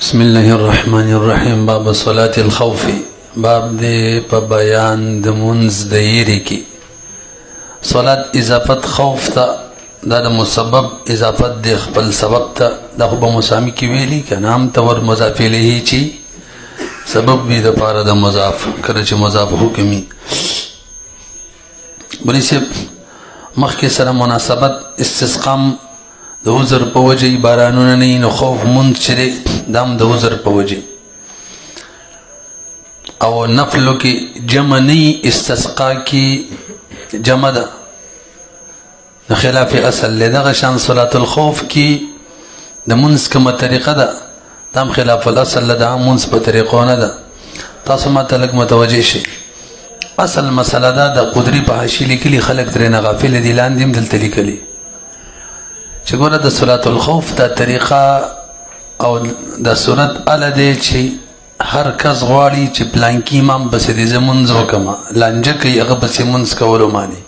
بسم الله الرحمن الرحیم. باب صلاة الخوف. باب دے پا بیان د منز د یری کی. صلاة اضافت خوف تا دا مسبب اضافت د خپل سبب تا دا خو مسامی کی ویلی که نام تا ور مضاف الیه چی سبب بی دا پارا دا مضاف کرچ مضاف حکمی بلی سے مخ کے سر مناسبت استسقام د عذر په وجه بارانونه نه نو خوف مونږ چې دام د عذر په وجه او نفلو کې جمع نه استسقا کې جمع ده خلاف اصل لدغه شان صلات الخوف کې د مونږ کومه طریقه ده دام خلاف الاصل لدغه مونږ په طریقو نه ده تاسو ماته لږ متوجه شئ. اصل مسله ده د قدرت په حاشیه لیکلي خلک ترې نه غافل دي لاندې هم دلته لیکلي چې ګوره د صلات الخوف دا طریقه او دا صورت اله دی چې هر کس غواړي چې پلانکي امام بسې دې زه مونځ وکړم لانجه کوي هغه بسې مونځ کولو معنی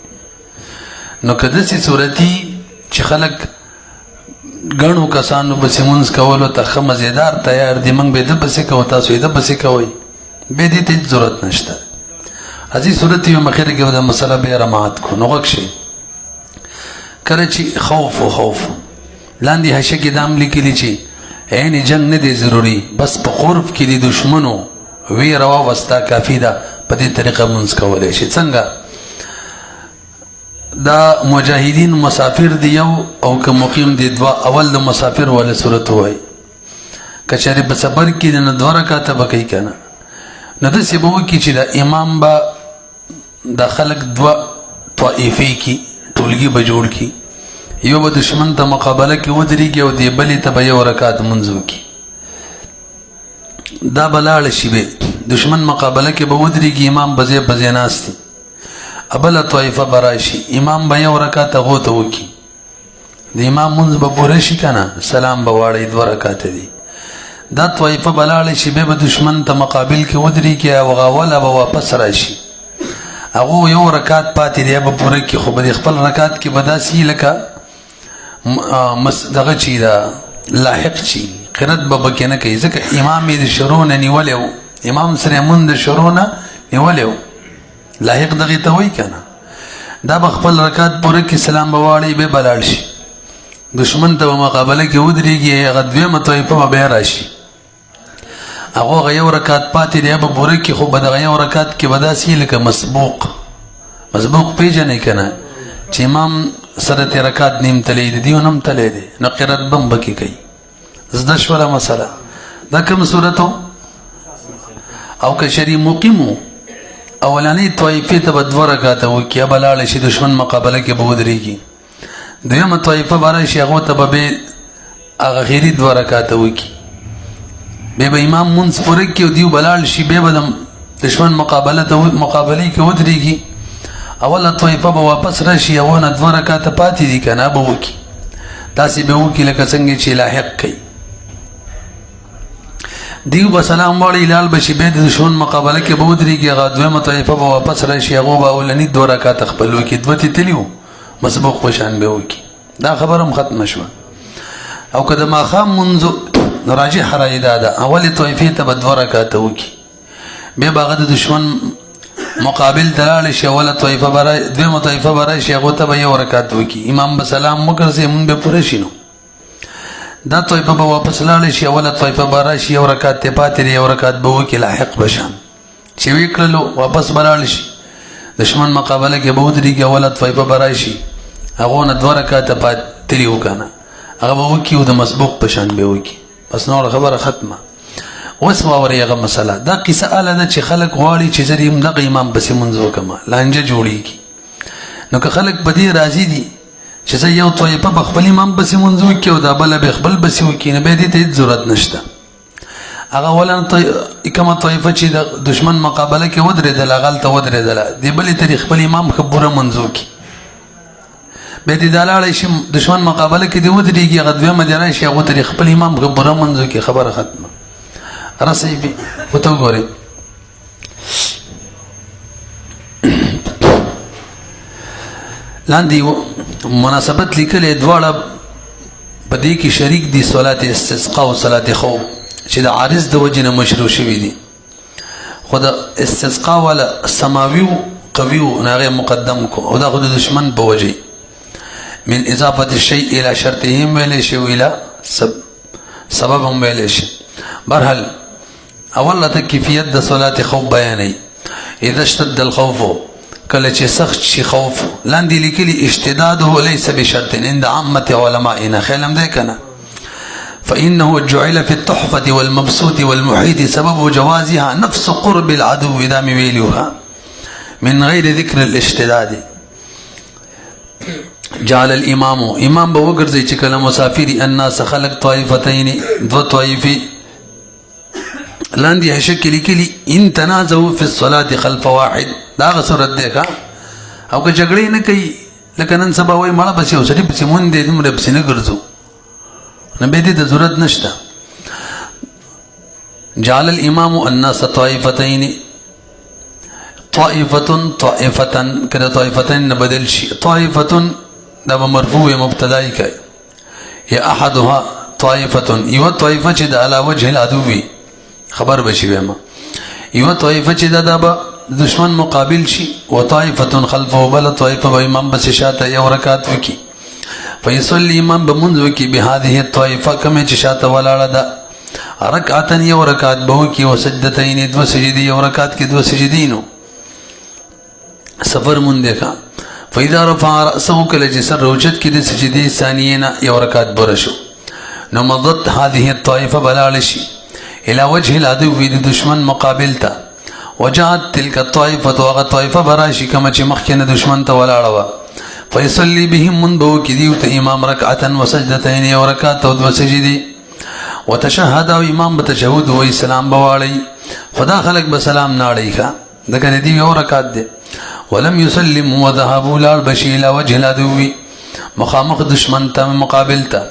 نو که داسې صورتي چې خلک ګڼو کسانو بسې مونځ کولو ته ښه مزېدار تیار دي موږ به ده بسې کوو تاسو یې ده بسې کوئ بیا دې ته هېڅ ضرورت نشته. هسې صورت یو مخکې کې به دا مسله بیا رماعت کړو نو غږ شئ. کله چې خوف و خوف لاندې حاشیه کې دام لیکلي چې عین جنگ نه دی ضروري بس په قرب کې د دشمنو ویره واوستا کافي ده په دې طریقه مونځ کولی شي. څنګه دا مجاهدین مسافر دی یو او که مقیم دی دوه اول د مسافر والا صورت وایي که چېرې په سفر کې نو دوه رکعته به کوي که نه نو داسې به وکړي چې د امام به د خلک دوه طائفې کې ټولګي به جوړ کی یو به دشمن ته مقابله کې ودرېږي او دې بلې ته به یو رکعت مونځ وکړي دا به لاړه شي به دشمن مقابله کې به ودرېږي امام به ځای په ځای ناست وي بله طایفه به راشي امام به یو رکعت هغو ته وکړي د امام مونځ به پوره شي که نه سلام به واړئ دوه رکعته دي دا طایفه به لاړه شي بیا به دشمن ته مقابل کې ودرېږي او هغه اوله به واپس راشي هغه یو رکعت پاتې دی به پوره کړي خو به د خپل رکعت کې به داسې لکه دغه چې دا لاحق چې قرت به پکې نه کوي ځکه امام یې د شروع نه نیولی و امام سره یې مونځ د شروع نه نیولی و لاحق دغې ته وایي که نه دا به خپل رکعت پوره کړي سلام به واړئ بیا به لاړ شي دشمن ته به مقابله کې ودرېږي هغه دویمه طایفه به بیا راشي هغه یو رکعت پاتې دی به پوره کړي خو به دغه یو رکعت کې به داسې لکه مسبوق پېژنئ که نه چې امام سره تی رکعت نیم تلی دی دیو نم تلی دی نو قرات بم بکی کوي زده شوله مسله دا کوم صورت او که شری مقیمو اولاني طایفې ته به دوه رکعته وکړي به لاړه شي دشمن مقابله کې به ودرېږي دویمه طایفه به راشي هغو ته به هغه خیري دوه رکعته وکړي بیا به امام مونځ پوره کړي او دیو به لاړ شي بیا به د دشمن مقابلې کې ودرېږي اوله طایفه به واپس راشي هغو نه دوه رکعته پاتې دي که نه به وکړي داسې به وکړي لکه څنګه چې لاحق کوي دیو به سلام واړئ لال به شي بیا د دشمن مقابله کې به ودرېږي هغه دویمه طایفه به واپس راشي هغو به اولني دوه رکعته خپل وکړي دوه تې تلي وو مسبوق په شان به وکړي دا خبره هم ختمه شوه. او که د ماښام مونځو نو راجح رایې دا ده اولې طایفې ته به دوه رکعته وکړي بیا به هغه د دشمن مقابل ته لاړې شي اوله طایفه به دویمه طایفه به راشي هغو ته به یو رکعت وکړي امام به سلام وګرځي مونږ به پوره شي نو دا طایفه به واپس لاړې شي اوله طایفه به راشي یو رکعت یې پاتې دی یو رکعت به وکړي لاحق به شان چې ویې کړلو واپس به لاړ شي دشمن مقابله کې به ودرېږي اوله طایفه به راشي هغو نه دوه رکعته پاتلي وو که نه هغه به وکړي او د مسبوق په شان به وکړي بس نوره خبره ختمه. اوس واورئ هغه مسله دا قصه اله ده چې خلک غواړي چې زه دې دغه امام پسې مونځ وکړم لانجه جوړېږي نو که خلک په دې راضي دي چې زه یو طایفه به خپل امام پسې مونځ وکړي او دا بله به خپل پسې وکړي نو بیا دې ته هېڅ ضرورت نشته. هغه اولا کومه طایفه چې د دشمن مقابله کې ودرېدله هغه هلته ودرېدله دې بلې ته خپل امام ښه پوره مونځ وکړي بیا دې دا لاړی شي دشمن مقابله کې دې ودرېږي هغه دویمه دې راشي هغو ته خپل امام ښه پوره مونځ وکړي خبره ختمه. رسې بي ورته وګورئ لاندې مناسبت لیکلې دواړه په دې کې شریک دي صلات استسقا او صلات خوف چې د عارض د وجې نه مشروع شوي دي خو د استسقا والا سماوي قوي هغه مقدم کو او دا خو د دشمن په وجې من اضافه الشيء الى شرطه ویل شي الى سبب هم ویل شي برحال اول ته کیفیت د صلات خوف بیانې اذا اشتد الخوف کله چې سخت شي خوف لاندې لیکلي اشتداده ليس بشرط عند عامه علمائنا خیلم ده کنه فانه جعل في التحفه والمبسوط والمحيط سبب جوازها نفس قرب العدو اذا ميلوها من غير ذكر الاشتداد جعل الامام امام به وګرځي چې کله مسافری الناس خلق طائفتين دو طائفه لاندې شکل کلی ان تنازعوا في الصلاه خلف واحد دا صورت ده او که جګړې نه کوي لکه نن سبا وای مړه بس یو سړي په مونږ دې موږ په سینه ګرځو نه به دې د ضرورت نشته جعل الامام الناس طائفتين طائفه کله طائفتين بدل شي طائفه دا مرفوع مبتدائی کوي یا احدها طائفه یو طائفه چې د علا وجه العدو خبر بشي بما یو طائفه چې د دشمن مقابل شي او طائفه خلفه بل طائفه به امام بس شاته یو رکعت وکي فیصلی امام بمنذ وکي بهذه الطائفه كما چې شاته ولاړه ده رکعتن یو رکعت به وکي او سجدتين دو سجدي یو رکعت کې دو سجدينو سفر مون دیکھا فاذا رفع راسه كل جسر روجت کې د سجدي ثانیه یو رکعت برشو نو مضت هذه الطائفه بلالشي الى وجه العدو د دشمن مقابلته وجاءت تلك الطائفه وغطائفه براشي كما چې مخکنه دشمن ته ولاړه فيصلي بهم من بو کې دیو ته امام رکعتا وسجدتين یو رکعت او دو سجدي وتشهد او امام بتشهد و سلام بواړي خدا خلق بسلام ناړي ښا دغه دی یو رکعت دی ولم يسلم وذهبوا للبشي الى وجه العدو مخامخ دشمن ته مقابلته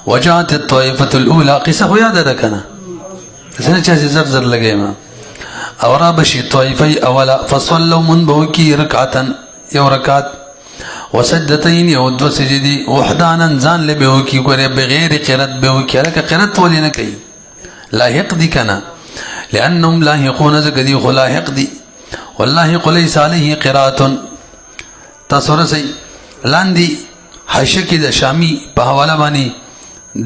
وجاءت الطائفه الاولى قصه یاد ده کنه څنګه چې زر لګي ما اورا بشي طائفه اولا فصلوا من بوكي ركعه یو رکعت وسجدتين یو دو سجدي وحدانا ځان له بوكي ګره بغیر قرات بوكي لکه قرات ولې نه کوي لاحق دي کنه لانهم لاحقون ذکدي خلاحق دي والله قليس عليه قراءه تصورسي لاندي حشکی د شامی په حواله باندې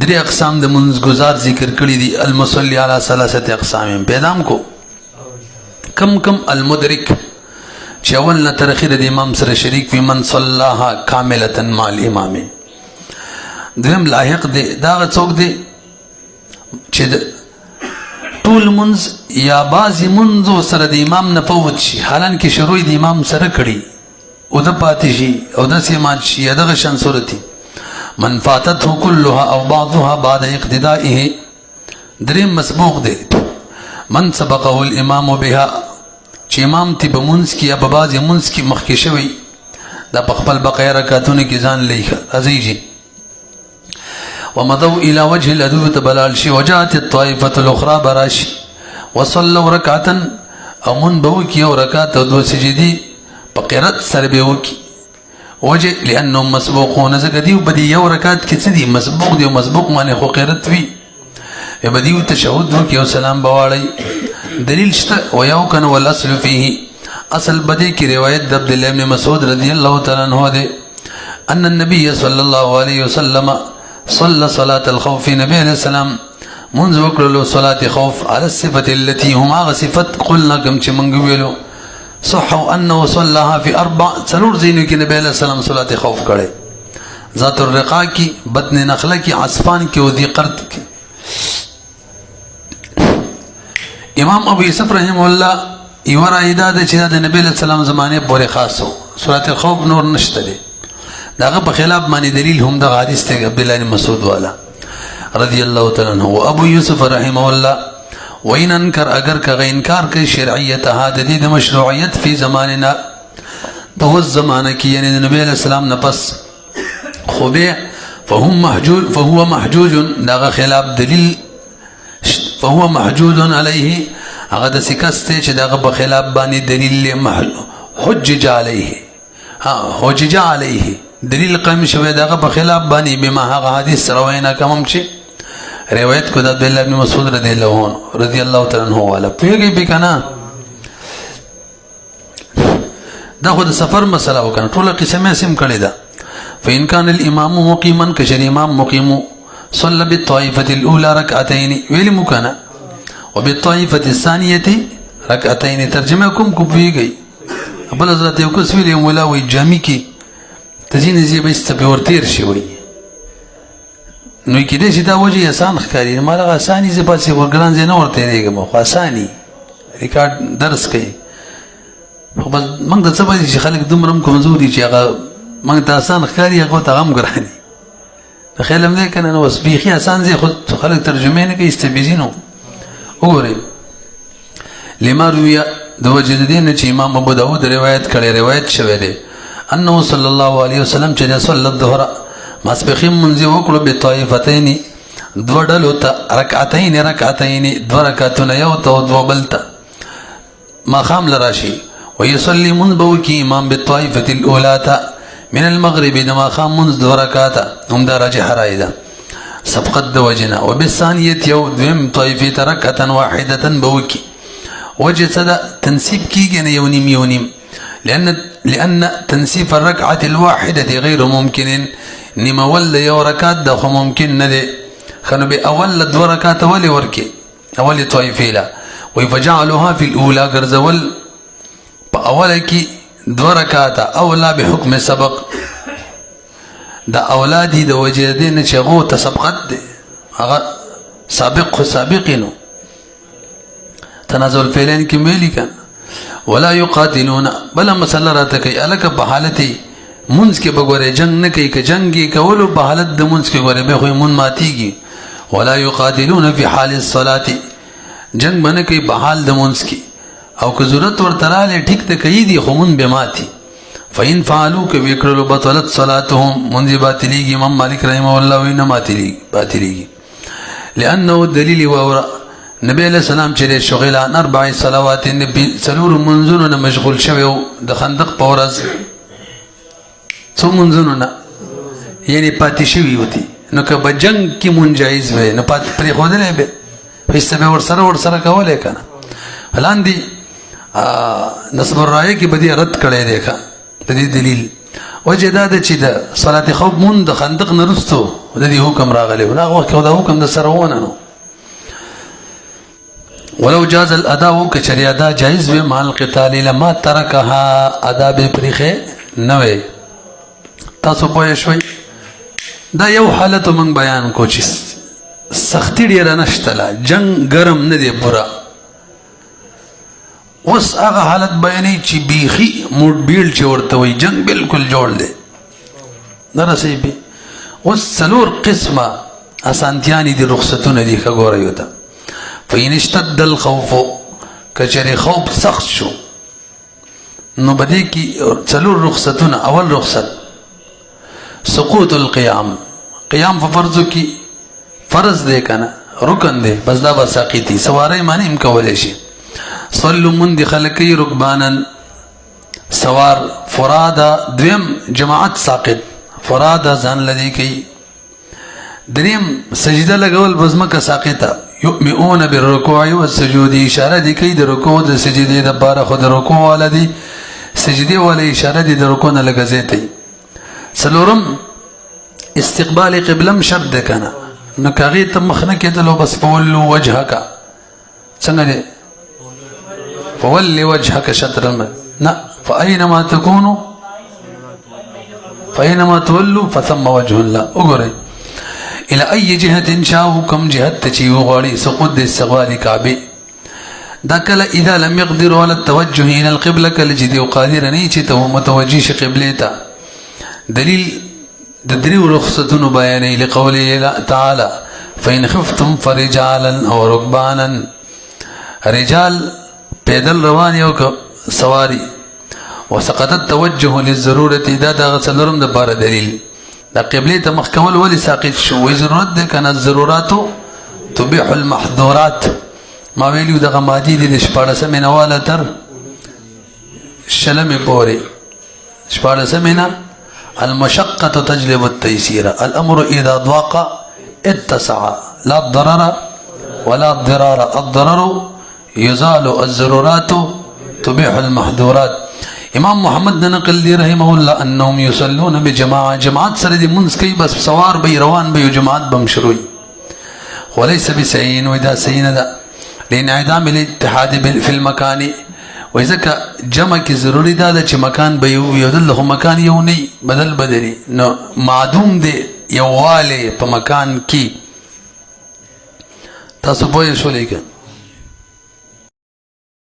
درې اقسام د منځګزار ذکر کړی دي المصلي على ثلاثه اقسام پیدام کو کم کم المدرک چاول نه ترخیر د امام سره شریک وي من صلاها کامله مع الامام دیم لاحق دی دا څوک دی چې ټول منز یا بعضی منځو سره د امام نه فوت شي حالان کې شروع د امام سره کړي او د پاتې شي او د سیمات شي دغه شان صورتي من فاتته كلها او بعضها بعد اقتدائه دریم مسبوق دی من سبقه الامام بها چې امام تی بمنس کی یا بعضی منس کی مخکې شوی دا په خپل بقای رکعاتونه کې ځان لیکه ازیجی ومضوا الى وجه العدو تبلال شي وجاءت الطائفه الاخرى براشي وصلوا ركعه او من بوكي او ركعه دو سجدي بقرات سر بوكي وجه لانهم مسبوقون زګدي وبدي یو رکعت کې څه دي مسبوق دي او مسبوق معنی خو قرات وي يبدي تشهد وکي او سلام بواړي دلیل شته او یو کنه والاصل فيه اصل بدی کی روایت عبد الله بن مسعود رضی الله تعالی عنہ ده ان النبي صلى الله عليه وسلم صلى صلاة الخوف نبي عليه السلام منذ وكرلو صلاة خوف على الصفة التي هم صفت قلنا كم چمنگویلو صحوا انه صلاها في 4 ضرور زینو کی نبی علیہ السلام صلاة خوف کرے ذات الرقاء کی بطن نخلہ کی عصفان کی وذی قرط کی امام ابو یوسف رحمه الله یورا ایداد چې د نبی علیہ السلام زمانه پورې خاصو صلاة الخوف نور نشته دی داغه په خلاف باندې دلیل هم د حدیث ته عبد الله بن مسعود والا رضی الله تعالی عنہ او ابو یوسف رحمه الله وین انکر اگر کا انکار کوي شرعیت هدا د مشروعیت فی زماننا په زمانه کې یعنی د نبی علیہ السلام نه پس خو به فهو محجوج داغه خلاف دلیل فهو محجوج علیه هغه د سکسته چې داغه په خلاف باندې دلیل حجج علیه حجج علیه دلیل قائم شوی دغه په خلاف باندې بما هغه حدیث رواینا کوم چې روایت کو د عبدالله بن مسعود رضی الله تعالی عنہ والا پیږي به کنه دا خو د سفر مسله وکنه ټول قسمه سم کړی دا فإن كان الإمام مقيما كشر إمام مقيم صلى بالطائفة الأولى ركعتين ویل مکنه وبالطائفة الثانية ركعتين ترجمه کوم کو پیږي بل حضرت یو کس ویل مولا وی جامع کی تزین زی به استبور تیر شي وی نو کې دې چې دا وجه آسان ښکاري ما له آساني زی پاسې ورګران زی نه ورته دیګم خو آساني ریکارډ درس کوي خو بس موږ د څه باندې چې خلک دومره کمزوري چې هغه موږ ته آسان ښکاري هغه ته غم ګراني د خیال هم دې کنه نو بس بیخي آسان زی خو خلک ترجمه نه کوي استبیزینو وګورئ لما روي د وجه دین چې امام ابو داود روایت کړي روایت شوی دی انه صلی الله علیه وسلم چې صلی الظهر مسبخین منځ وکړو به طائفتین دوړلو ته رکعتین دو رکعتونه یو ته دو بلته ما خام لراشي ويصلي منبو کی امام بالطائفه الاولى من المغرب دما خام منذ دو رکعات هم درجه حرایدا سبقت د وجنا وبالثانيه یو دویم طائفه رکعه واحده بوکی وجه صدا تنسيب كيجن يونيم لأن تنسيف الركعة الواحدة غير ممكن نما ولا يو ركعت ده ممكن ندي خنو بأول دو ركعت أولي وركي أولي طائفة لا ويفجعلها في الأولى غرزول بأولك دو ركعت أولى بحكم السبق ده أولادي ده وجدين شغو تسبقت ده سابقينو تنازل فعلين كميلي كان ولا يقاتلون بلا مسألة راتكي ألك بحالتي منز کے بگورے جنگ نکی که جنگی کولو بحالت د منز کے گورے بے خوی من ماتیگی ولا يقاتلون في حال الصلاة جنگ بنکی بحال د منز کی او که ضرورت ورطرالے ٹھیک تکی دی خمون بے ماتی فإن فعلوا که وکرلو بطلت صلاتهم منز باطلیگی امام مالک رحمه اللہ وینا باطلیگی لأنه دلیل وورا نبی علیہ السلام چرے شغل عن 4 صلوات نبی سلور منزوننا مشغول شویو د خندق پورز سو منزوننا یعنی پاتی شوی ہوتی نو که با جنگ کی منجائز ہوئے نو پاتی پری خودلے بے فیستا بے ورسر کولے کنا فلان دی نصب الرائے کی بدی رد کڑے دیکھا بدی دلیل وجه دا چی دا صلاة خوف من دا خندق نرستو دا دی حکم راغلے نا وقت دا حکم دا سروانا نو ولو جاز الاداء کچری ادا جائز وی مال قتال لما ترکها ادا به پریخه نوې تاسو پوه شئ دا یو حالت من بیان کو چې سختی ډیره نشته جنگ ګرم نه دی پورا اوس هغه حالت بیانې چې بیخي موډ بیل چې ورته وي جنگ بالکل جوړ دی نه رسې به اوس څلور قسمه اسانتیانی دي رخصتونه دي ښه ګورئ ته فإن اشتد الخوف كجري خوف سخت شو نو بدي کی څلور رخصتونه اول رخصت سقوط القيام قيام فرض کی فرض دے کنا رکن دے بس دا بساقیتی سواری معنی ام کولے شي صلوا من دي خلقي ركبانا سوار فرادا دویم جماعت ساقط فرادا ځان لدی کی دریم سجده لګول بزمکه ساقطه يؤمئون بالركوع والسجود اشاره دي كي د رکوع د سجدي د بار خود رکوع ولدي سجدي ولا اشاره دي د رکوع نه لګزيتي سلورم استقبال قبلم شرط کنا نکاغي ته مخنه کېدلو بس فولوا وجهك څنګه دي فولي وجهك شطر لا فاينما تكونوا فاينما تولوا فثم وجه الله وګورئ الى اي جهه شاو كم جهه تشي وغالي سقود استقبال كعبه دكل اذا لم يقدروا على التوجه الى القبلة كالجدي وقادر نيچ ته متوجه قبلته دليل دريو رخصتون بيان لقوله تعالى فإن خفتم فرجالا او ركبانا رجال پیدل روان یو سواری وسقط التوجه للضروره اذا دغسلرم د بار دلیل دا قبله ته مخ کول ولې ساقط شو وي ضرورت ده کنه ضرورات تبيح المحظورات ما ویلو دغه مادي د شپاړسمه منواله تر شلمه پورې شپاړسمه نه المشقه تجلب التيسير الامر اذا ضاق اتسع لا الضرر ولا الضرار. الضرر يزال الضرورات تبيح المحظورات. امام محمد نے نقل دی رحمه الله انهم يصلون بجماعه. جماعت سره دي منځ کوي بس سوار به روان به جماعت بم شروعي. وليس بسعين واذا سين ده لانعدام الاتحاد في المكان. واذا جمع کی ضروری ده چې مکان به یو دله مکان یو نه بدل بدلی نو معدوم دی یواله په مکان کې. تاسو به شو لیکه